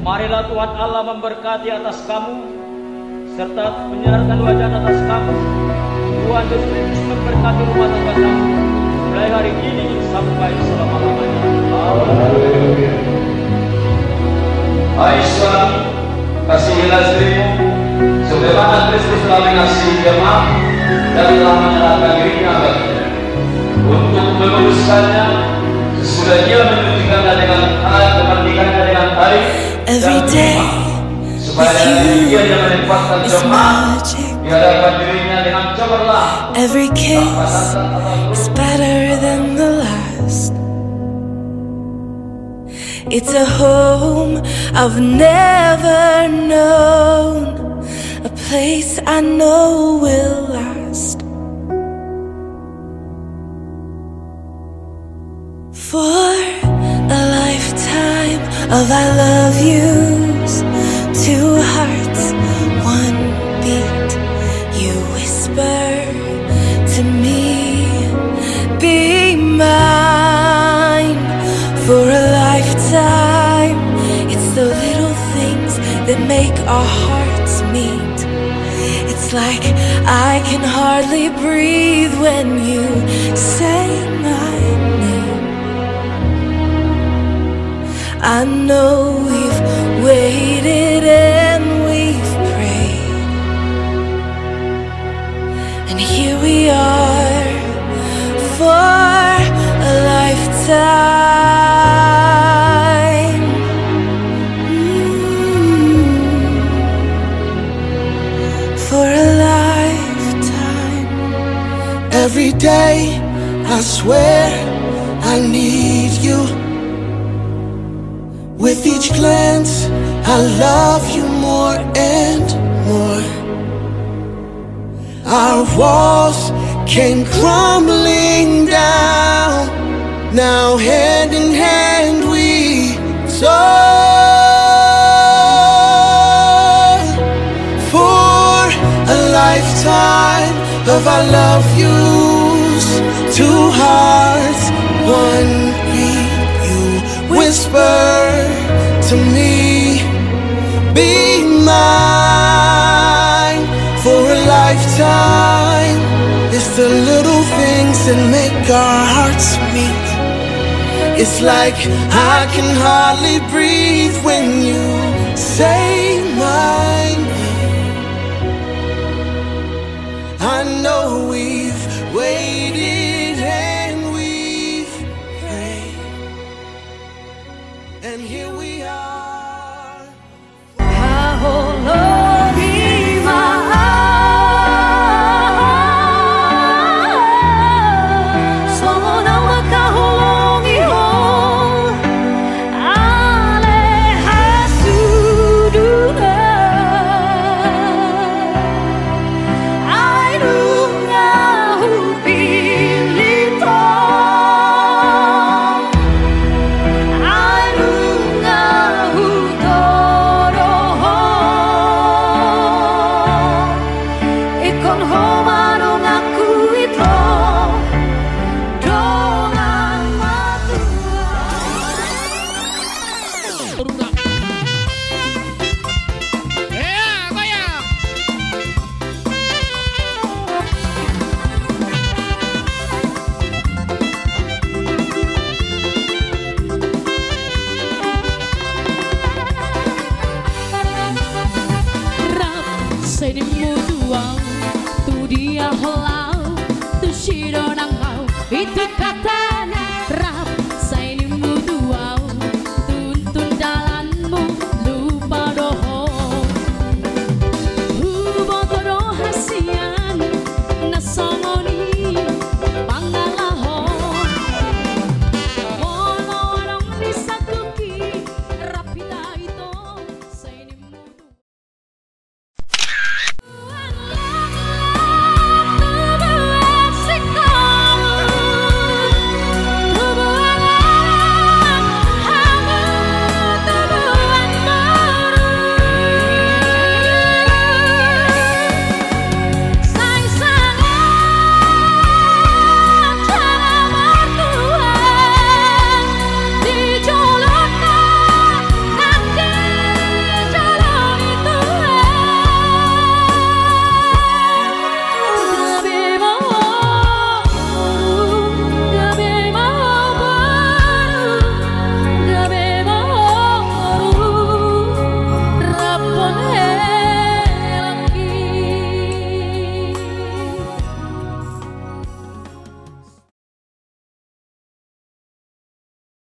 Marilah Tuhan Allah memberkati atas kamu, serta menyinarkan wajah atas kamu. Tuhan Yesus Kristus memberkati rumah tangga kamu, mulai hari ini sampai selama-lamanya. Haleluya. Hai suami, kasihilah istrimu, sebagaimana Kristus telah mengasihi jemaat dan telah menyerahkan dirinya baginya, untuk meluruskannya sesudah dia menyucikannya dengan air, memandikannya dengan air dan minuman, supaya dia yang menempatkan jemaat di hadapan dirinya dengan cemerlang. Every kiss is better than the last. It's a home I've never known, a place I know will last. For a lifetime of I love yous, two hearts, one beat. You whisper to me, be mine. For a lifetime, it's the little things that make our hearts meet. It's like I can hardly breathe when you say my name. I know we've waited and we've prayed, and here we are for a lifetime. For a lifetime. Every day I swear I need you. With each glance I love you more and more. Our walls came crumbling down. Now hand in hand we soar. For a lifetime of I love yous, two hearts, one beat. You whisper to me, be mine. For a lifetime, it's the little things that make our hearts meet. It's like I can hardly breathe when you say my name. I know we've waited and we've prayed, and here we are. Itu kata